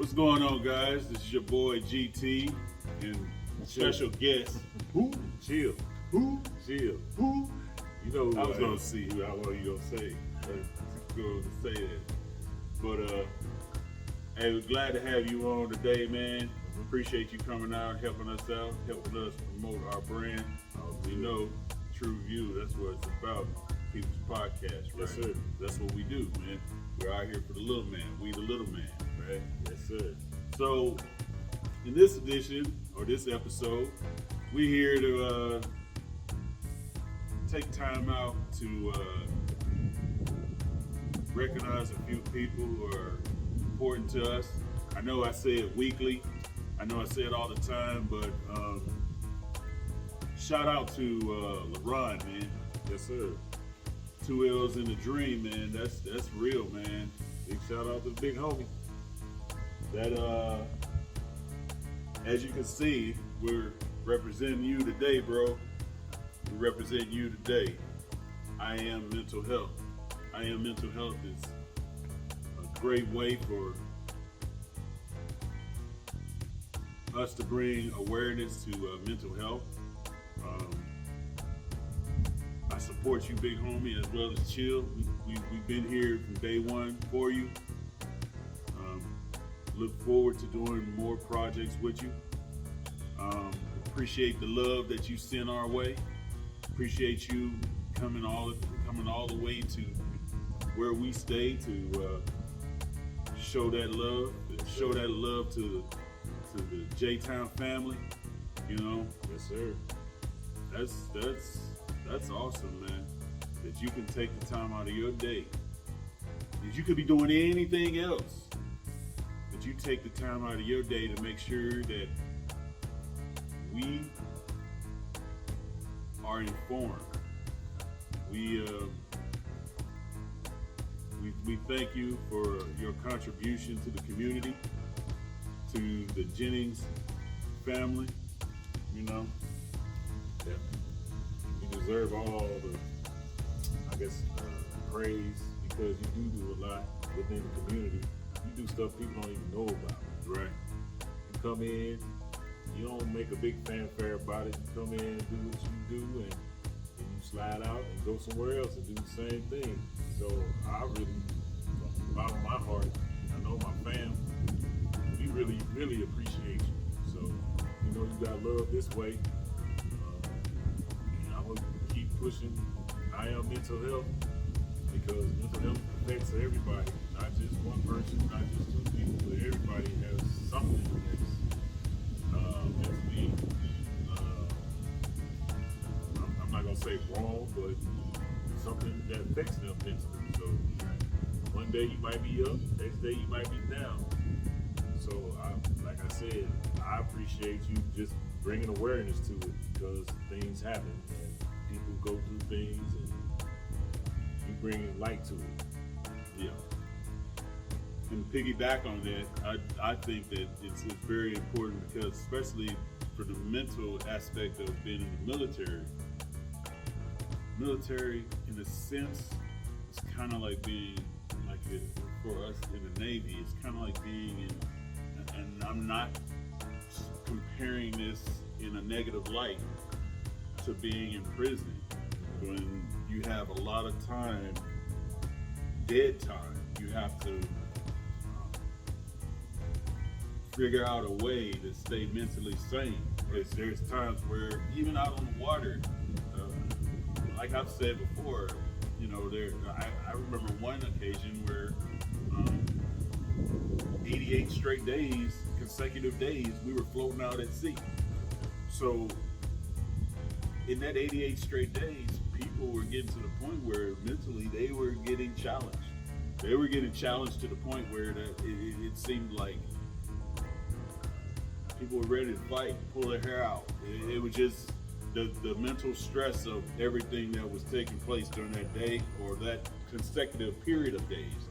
What's going on, guys? This is your boy GT and special guest. Who? Chill. Who? Chill. Who? You know who I was I gonna am. see who I was you gonna say. Going to say that. But hey, we're glad to have you on today, man. Appreciate you coming out, helping us out, helping us promote our brand. You know, TruVUW, that's what it's about. People's podcast, right? Yes, sir. That's what we do, man. We're out here for the little man. We the little man, right? Yes, sir. So, in this edition, or this episode, we're here to take time out to recognize a few people who are important to us. I know I say it weekly. I know I say it all the time, but shout out to LeRon, man. Yes, sir. 2 L's in the dream, man. That's real, man. Big shout out to the big homie. That as you can see, we're representing you today, bro. We represent you today. I am mental health. I am mental health is a great way for us to bring awareness to mental health. I support you, big homie, as well as Chill. We've been here from day one for you. Look forward to doing more projects with you. Appreciate the love that you send our way. Appreciate you coming all the way to where we stay to show that love to the J-Town family. You know, Yes, sir. that's awesome, man. That you can take the time out of your day. That you could be doing anything else, but you take the time out of your day to make sure that we are informed. We thank you for your contribution to the community, to the Jennings family. You know, Yeah. You deserve all the, I guess, praise because you do a lot within the community. You do stuff people don't even know about. right? You come in, you don't make a big fanfare about it. You come in and do what you do, and you slide out and go somewhere else and do the same thing. So I really, from the bottom of my heart, I know my fam, we really, really appreciate you. So you know you got love this way. And I'm gonna keep pushing. I am mental health because mental health affects everybody, not just one person, not just 2 people, but everybody has something that's mentally, I'm not gonna say wrong, but something that affects them mentally. So one day you might be up, next day you might be down. So like I said, I appreciate you just bringing awareness to it because things happen and people go through things and you bring light to it. Yeah. And piggyback on that, I think that it's very important because, especially for the mental aspect of being in the military. Military, in a sense, it's kind of like being like it for us in the Navy. It's kind of like being in, and I'm not comparing this in a negative light to being in prison when you have a lot of time, dead time. You have to figure out a way to stay mentally sane. Because there's times where even out on the water, like I've said before, you know, I remember one occasion where 88 straight days, consecutive days, we were floating out at sea. So in that 88 straight days, people were getting to the point where mentally they were getting challenged. They were getting challenged to the point where it seemed like people were ready to fight, pull their hair out. It was just the mental stress of everything that was taking place during that day or that consecutive period of days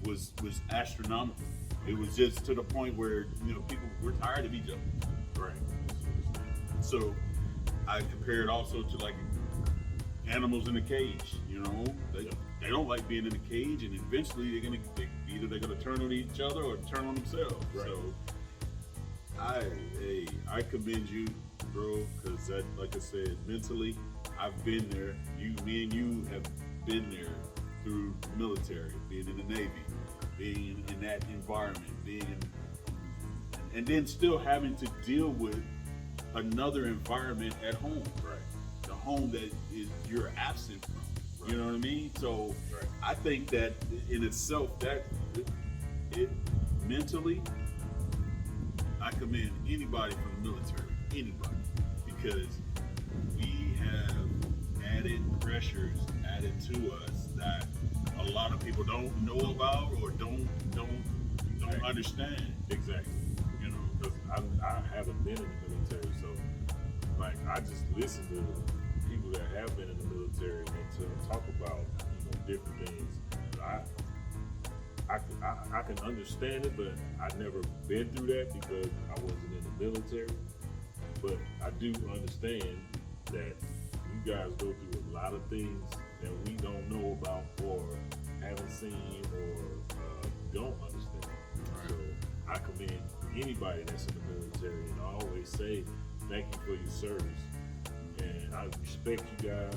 was astronomical. It was just to the point where, you know, people were tired of each other. Right. So I compare it also to like animals in a cage. You know, they don't like being in a cage, and eventually they're gonna be Either they're gonna turn on each other or turn on themselves. Right. So I commend you, bro, because that, like I said, mentally, I've been there. Me and you have been there through the military, being in the Navy, being in that environment, and then still having to deal with another environment at home, Right. the home that you're absent from. Right. You know what I mean? So Right. I think that in itself, that it mentally, I commend anybody from the military, anybody, because we have added pressures added to us that a lot of people don't know about or don't Right. understand. Exactly. You know, Because I haven't been in the military, so like I just listen to people that have been in the military and to talk about different things. I can understand it, but I've never been through that because I wasn't in the military. But I do understand that you guys go through a lot of things that we don't know about or haven't seen or don't understand. Right. So I commend anybody that's in the military, and I always say thank you for your service. And I respect you guys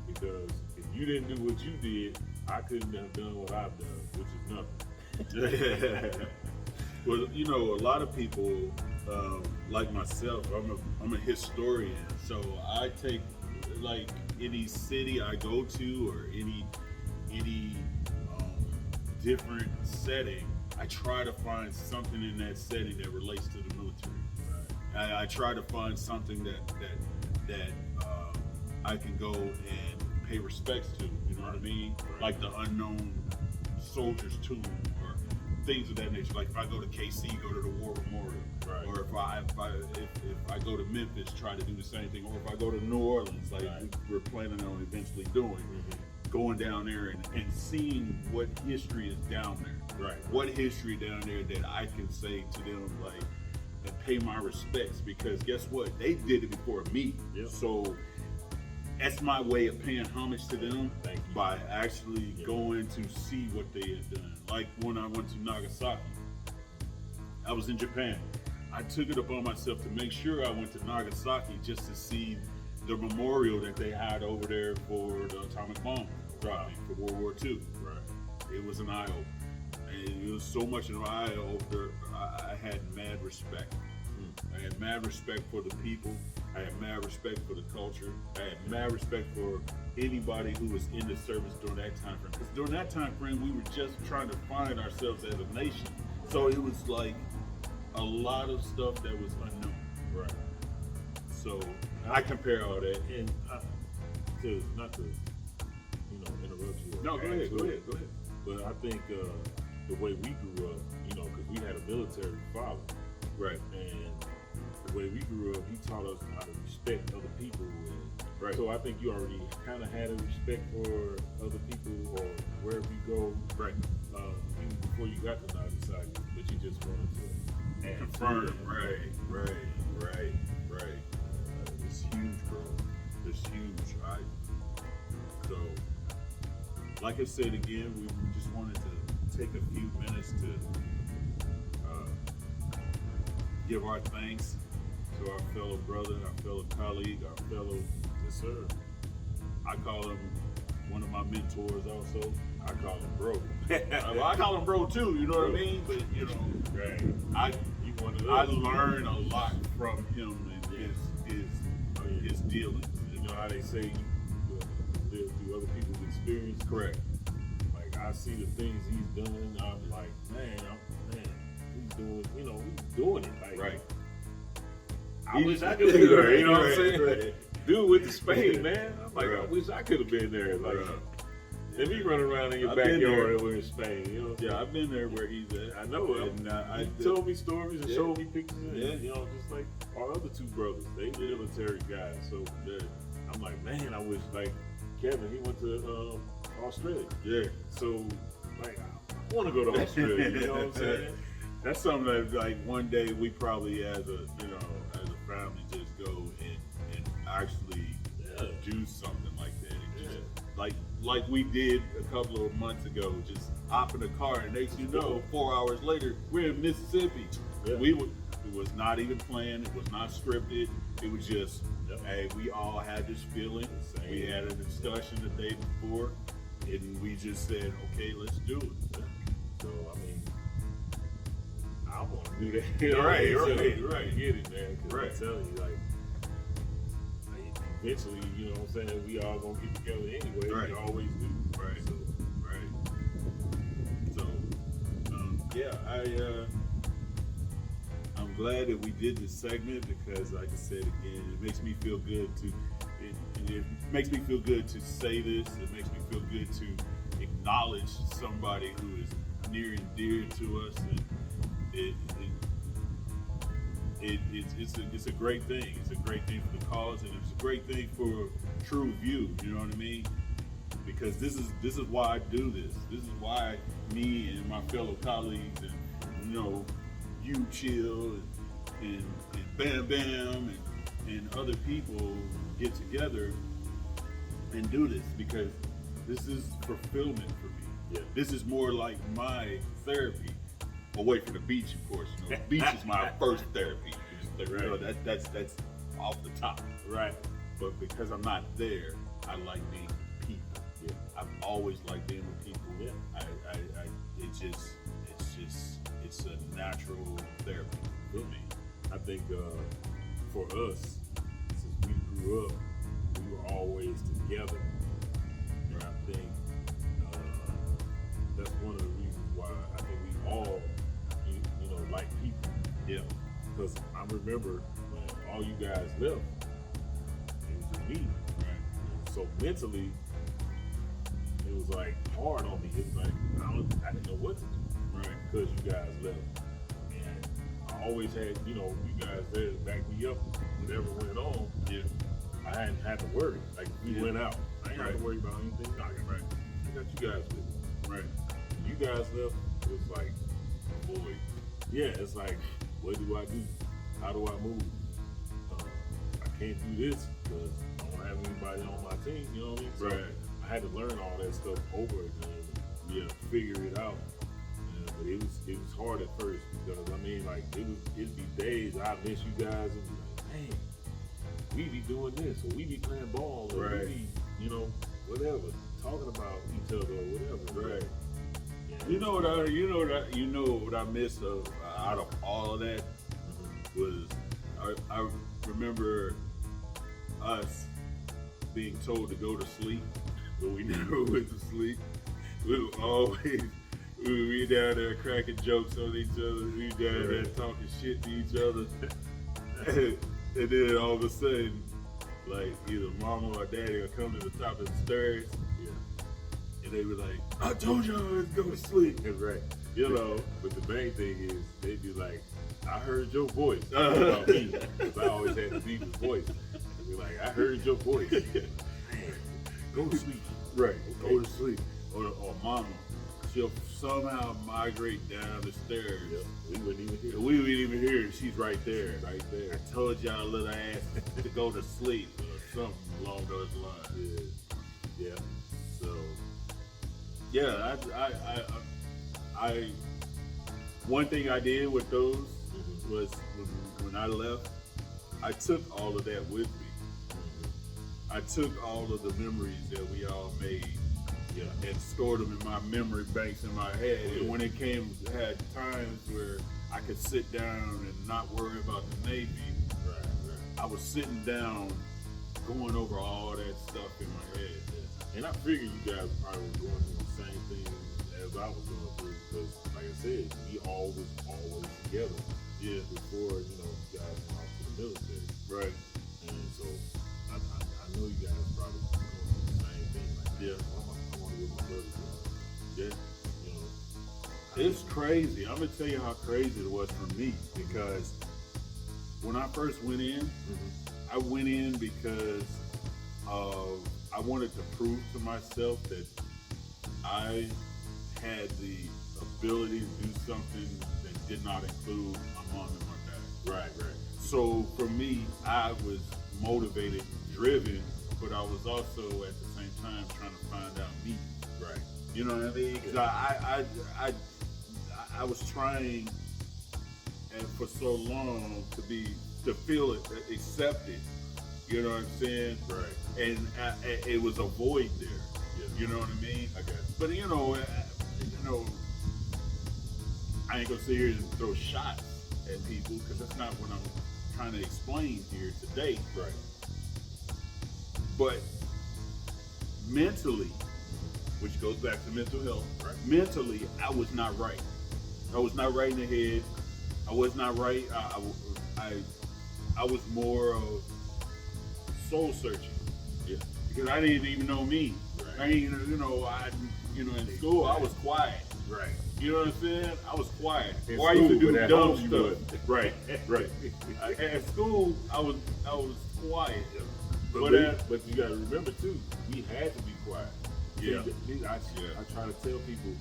because if you didn't do what you did, I couldn't have done what I've done, which is nothing. Well, a lot of people, like myself, I'm a historian, so I take, like, any city I go to or any different setting, I try to find something in that setting that relates to the military. Right. I try to find something that I can go and pay respects to. You know what I mean? Right. Like the unknown soldiers tomb or things of that nature. Like if I go to KC, go to the War Memorial. Right. Or if I go to Memphis, try to do the same thing. Or if I go to New Orleans, like Right. we're planning on eventually doing. Mm-hmm. Going down there and seeing what history is down there. Right. What history down there that I can say to them, like, and pay my respects, because guess what? They did it before me. Yep. So that's my way of paying homage to them. Thank you. By actually Yeah. going to see what they had done. Like when I went to Nagasaki, I was in Japan. I took it upon myself to make sure I went to Nagasaki just to see the memorial that they had over there for the atomic bomb dropping for World War II. Right. It was an eye opener. And it was so much an eye opener, I had mad respect. I had mad respect for the people. I had mad respect for the culture. I had mad respect for anybody who was in the service during that time frame. Because during that time frame, we were just trying to find ourselves as a nation. So it was like a lot of stuff that was unknown. Right. So I compare all that. And not to interrupt you. or No, go add ahead, to go it, ahead, go ahead. But I think the way we grew up, because we had a military father, Right. and the way we grew up, he taught us how to respect other people. And Right. so I think you already kind of had a respect for other people or wherever you go, Right. even before you got to Nagasaki, but you just wanted to add Confirm. to it. Right. It's huge, bro. It's huge. So, like I said again, we just wanted to take a few minutes to give our thanks to our fellow brother, our fellow colleague, our fellow, Yes, sir. I call him one of my mentors also. I call him bro. Well, I call him bro too, you know what I mean? But, Right. You wanted I us. learned a lot from him and his dealings. You know how they say you live through other people's experience? Correct. Like, I see the things he's done, I'm like, man, he's doing, he's doing it. Like, Right. I wish I could be there, you know what I'm Right, saying? right. Dude with the spade, man. I'm like, I Right. wish I could have been there. Like, Right. let me run around in your I've been backyard with a spade, Yeah, I've been there where he's at. I know. And, He told me stories and Yeah. showed me pictures. And, Yeah. just like our other two brothers. They military guys. So I'm like, man, I wish, like, Kevin, he went to Australia. Yeah. So, like, I want to go to Australia. You know what I'm saying? That's something that, like, one day we probably as a family just go and actually do something like that. And just, like like we did a couple of months ago, just hop in the car and next you know, 4 hours later, we're in Mississippi. Yeah. It was not even planned, it was not scripted, it was just, hey, we all had this feeling. We had a discussion the day before, and we just said, okay, let's do it. So, I mean, I want to do that. Right. Get it, man. Because Right. I'm telling you, like, eventually, you know what I'm saying, we all going to get together anyway. Right. We always do. Right. So, I'm glad that we did this segment because, like I said again, it makes me feel good it makes me feel good to say this. It makes me feel good to acknowledge somebody who is near and dear to us, and it's a great thing. It's a great thing for the cause, and it's a great thing for TruVUW. You know what I mean? Because this is why I do this. This is why me and my fellow colleagues and you Chill and Bam Bam and other people get together and do this, because this is fulfillment for me. Yeah. This is more like my therapy, away from the beach, of course. The beach is my first therapy. Right. That's off the top. right. But because I'm not there, I like being with people. Yeah. I've always liked being with people. Yeah. It's a natural therapy for me. I think for us, since we grew up, we were always together. And I think that's one of the reasons why I think we all, like people. Yeah. Because I remember when all you guys left, it was just me. Right. So mentally, it was like hard on me. It was like I didn't know what to do. Right. Because you guys left. And I always had, you guys there to back me up. Whatever went on, Yeah. I hadn't had to worry. Like, if we went out, I ain't had Right. to worry about anything. Right. I got you guys with me. Right. You guys left, it was like, boy, yeah, it's like, what do I do? How do I move? I can't do this because I don't have anybody on my team, you know what I mean? So Right. I had to learn all that stuff over again. Yeah. Figure it out. But it was hard at first because it'd be days I miss you guys and be like, man, we be doing this or we be playing ball or Right. we be, whatever, talking about each other or whatever. Right. Yeah. You know what I miss out of all of that was I remember us being told to go to sleep, but we never went to sleep. We were always we down there cracking jokes on each other. We down there talking shit to each other, and then all of a sudden, like either mama or daddy will come to the top of the stairs. And they were like, I told y'all to go to sleep. Right. But the main thing is, they'd be like, I heard your voice. About me, because I always had the deepest voice. They'd be like, I heard your voice. Man, go to sleep. Right. Okay. Go to sleep. Or mama, she'll somehow migrate down the stairs. Yep. We wouldn't even hear. We wouldn't even hear her. She's right there. Right there. I told y'all little ass to go to sleep or something along those lines. Yeah. So, yeah, I one thing I did with those was when I left, I took all of that with me. I took all of the memories that we all made, and stored them in my memory banks in my head. And when it had times where I could sit down and not worry about the Navy, I was sitting down going over all that stuff in my head. And I figured you guys probably were going through the same thing as I was going through because, like I said, we always together. Yeah. Before, you guys went off to the military. Right. And so I know you guys probably going through the same thing. Like, I want to get my brother doing. Yeah. It's crazy. I'm gonna tell you how crazy it was for me because when I first went in, I went in because I wanted to prove to myself that I had the ability to do something that did not include my mom and my dad. Right. So for me, I was motivated, driven, but I was also at the same time trying to find out me. Right. You know what I mean? Because I was trying and for so long to feel accepted. You know what I'm saying? Right. And it was a void there. Yeah. You know what I mean? I guess. But I ain't gonna sit here and throw shots at people because that's not what I'm trying to explain here today. Right. But mentally, which goes back to mental health, right. Mentally, I was not right. I was not right in the head. I was not right. I was more of soul searching. Yeah. Because I didn't even know me. Right. I didn't, in school I was quiet. Right. You know what I'm saying? I was quiet. In or I used to school, do dumb you stuff. Right. At school, I was quiet. But you got to remember too, we had to be quiet. Yeah. I try to tell people,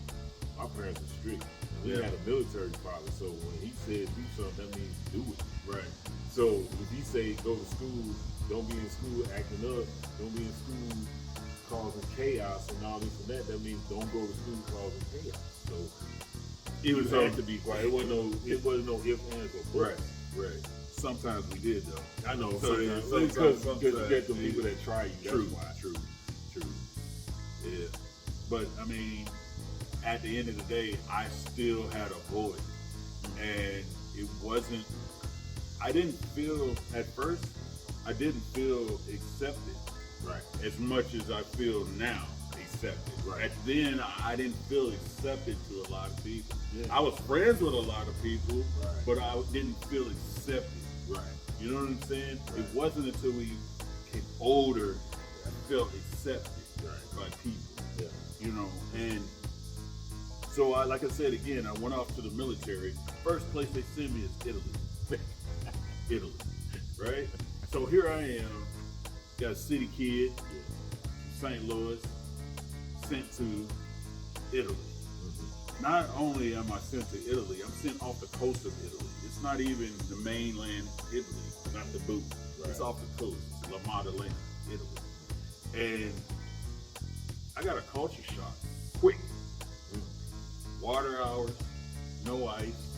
my parents are strict. We Yeah. had a military father, so when he said do something, that means do it. Right. So if he say go to school, don't be in school acting up, don't be in school causing chaos and all this and that means don't go to school causing chaos. So It was had to be quiet. It wasn't no ifs, ands, or buts. Right. Sometimes we did though. I know. Sometimes Because you get the people that try you. True. That's why. True. Yeah. But I mean, at the end of the day, I still had a void, and it wasn't. I didn't feel at first. I didn't feel accepted. Right. As much as I feel now accepted. Right. Back then, I didn't feel accepted to a lot of people. Yeah. I was friends with a lot of people, Right. but I didn't feel accepted. Right. You know what I'm saying? Right. It wasn't until we became older that I felt accepted Right. by people. Yeah. You know, and so like I said again, I went off to the military. First place they send me is Italy. Italy, right? So here I am, got a city kid, St. Louis, sent to Italy. Mm-hmm. Not only am I sent to Italy, I'm sent off the coast of Italy. It's not even the mainland Italy, not the boot. Right. It's off the coast, it's La Maddalena, Italy. And I got a culture shock, quick. Water hours, no ice.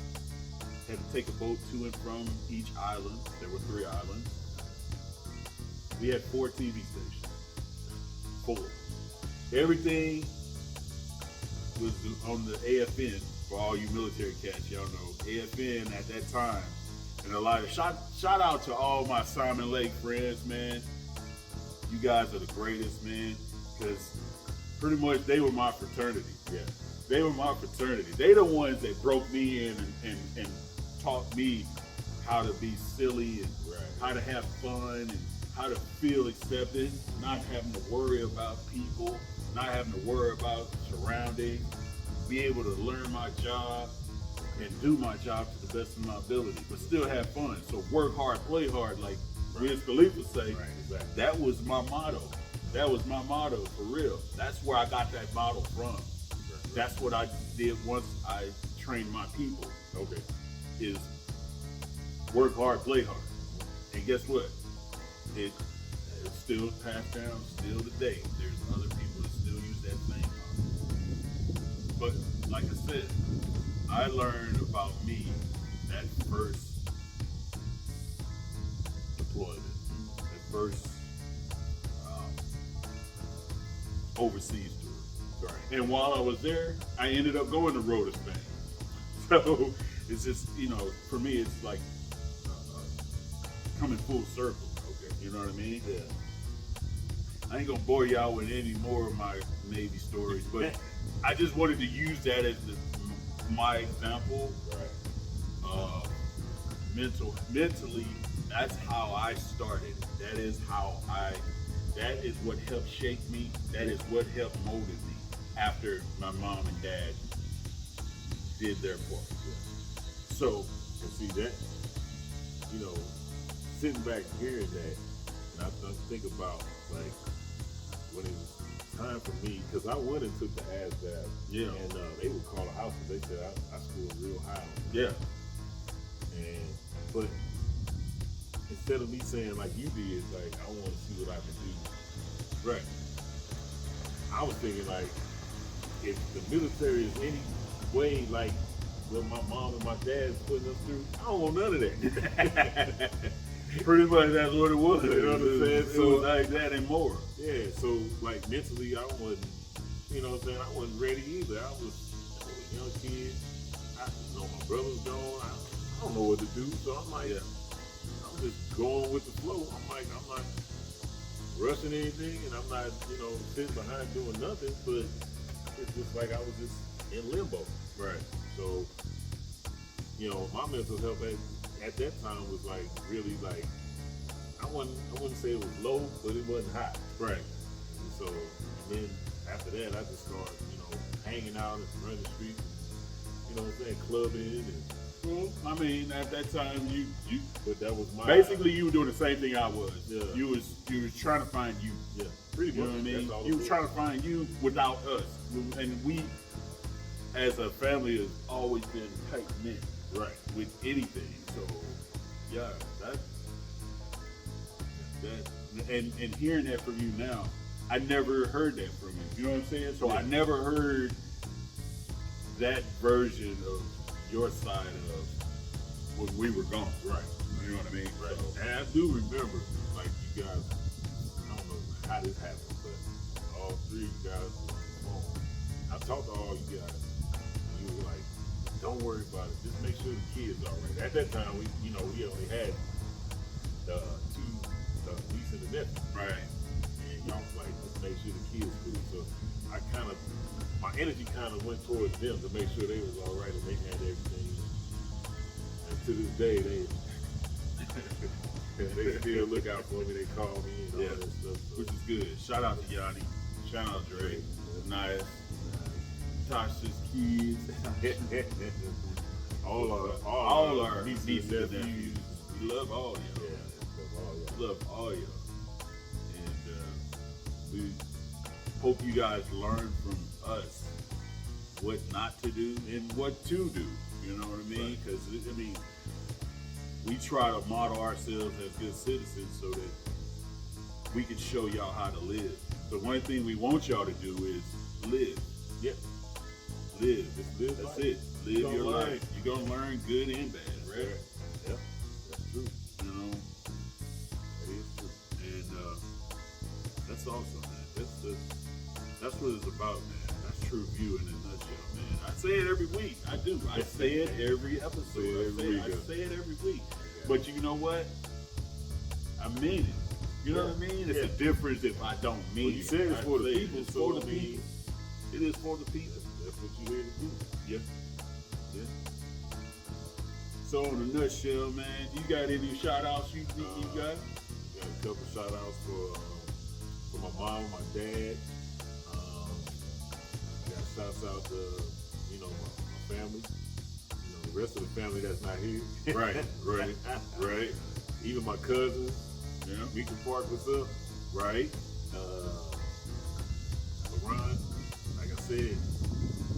Had to take a boat to and from each island. There were 3 islands. We had 4 TV stations. 4. Everything was on the AFN. For all you military cats, y'all know AFN at that time. And a lot of shout out to all my Simon Lake friends, man. You guys are the greatest, man. Because pretty much they were my fraternity. Yeah. They were my fraternity. They the ones that broke me in and taught me how to be silly and how to have fun and how to feel accepted, not having to worry about people, not having to worry about surroundings, be able to learn my job and do my job to the best of my ability, but still have fun. So work hard, play hard, like Wiz Khalifa say. Right, exactly. That was my motto. That was my motto, for real. That's where I got that motto from. That's what I did once I trained my people. Okay. Is work hard, play hard. And guess what? It's still passed down still today. There's other people that still use that same motto. But like I said, I learned about me that first deployment, that first overseas tour. Right. And while I was there, I ended up going to row to Spain. So it's just, for me, it's like coming full circle. Okay. You know what I mean? Yeah. I ain't gonna bore y'all with any more of my Navy stories, but I just wanted to use that as my example. Right. Mentally, that's how I started. That is what helped shape me. That is what helped molded me after my mom and dad did their part. Yeah. So, and see that, sitting back hearing that, and I think about, like, when it was time for me, because I went and took the ASVAB, Yeah. And they would call a house, and they said I scored real high on it. Yeah. But instead of me saying like you did, like I want to see what I can do. Right. I was thinking like, if the military is any way like what my mom and my dad's putting us through, I don't want none of that. Pretty much that's what it was. You know what I'm saying? It was like that and more. Yeah, so like mentally, I wasn't, you know what I'm saying? I wasn't ready either. I was a young kid. My brother's gone. I don't know what to do. So I'm like, I'm just going with the flow. I'm like, I'm not rushing anything, and I'm not, sitting behind doing nothing. But it's just like I was just in limbo. Right. So, my mental health at that time was like really like, I wouldn't say it was low, but it wasn't high. Right. And so then after that, I just started, hanging out and running the streets, what I'm saying, clubbing and. Well, I mean, at that time, you but that was my. Basically, you were doing the same thing I was. Yeah. You was trying to find you. Yeah. Pretty much. You know what I mean? That's all You were trying to find you without us, and we, as a family, has always been tight knit. Right. With anything, so yeah, and hearing that from you now, I never heard that from you. You know what I'm saying? So I never heard that version of your side of when we were gone. Right. You know what I mean? Right. So, and I do remember, like, you guys, I don't know how this happened, but all three of you guys were on. I talked to all you guys, and you were like, don't worry about it. Just make sure the kids are all right. At that time, we only had the two, the niece and the nephew. right. And y'all was like, just make sure the kids cool. So my energy kind of went towards them to make sure they was all right and they had everything. And to this day, they still look out for me. They call me and all that stuff. So. Which is good. Shout out to Yanni. Shout out to Dre. Nice. Tasha's kids. all our nieces and nephews. We love all y'all. Yeah, We love all y'all. And we hope you guys learn from us what not to do and what to do. You know what I mean? Because we try to model ourselves as good citizens so that we can show y'all how to live. The one thing we want y'all to do is live. Yeah. Live. Just live. That's life. it. Live your life. You're gonna learn good and bad, right? Yeah. That's true. You know, That is true. and that's awesome, man. That's what it's about, man. That's TruVUW in a nutshell, man. I say it every week. I do. I say it every episode. I say it every week. But you know what? I mean it. You know what I mean? It's a difference if I don't mean it. You said it's for the say people, it's so for the people. It is for the people. That's what you're here to do. Yeah. Yeah. So in a nutshell, man, you got any shout outs you got? Got a couple shout outs for my mom, my dad. Got shouts out to, my family. The rest of the family that's not here. Right. Even my cousins. Yeah. Meekin Park, what's up? Right. LeRon, like I said,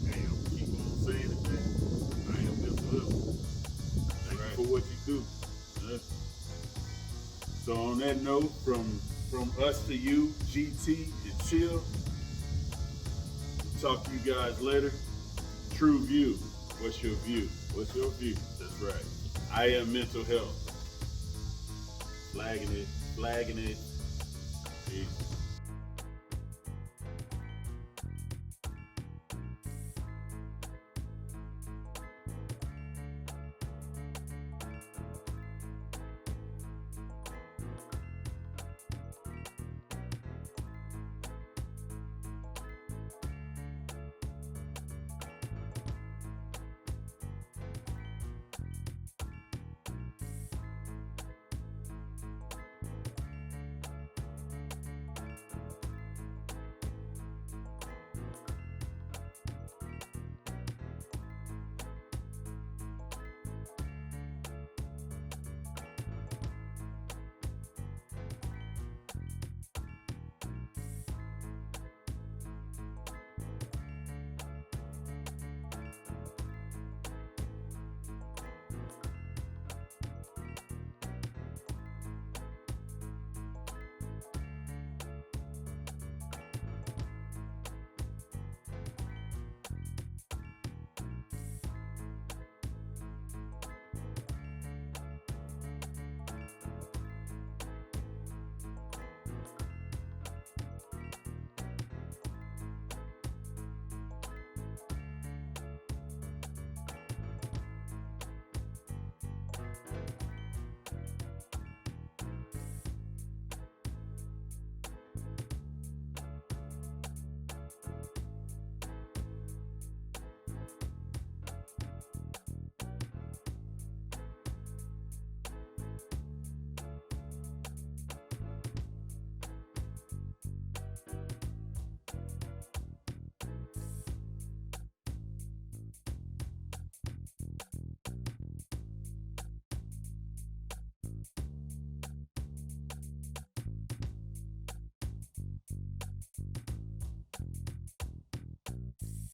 hey, I'm keep on saying it, man. I am mental up. Thank you for what you do. Yeah. So on that note, from us to you, GT and Chill. Talk to you guys later. TruVUW. What's your view? What's your view? That's right. I am mental health. Flagging it. Peace.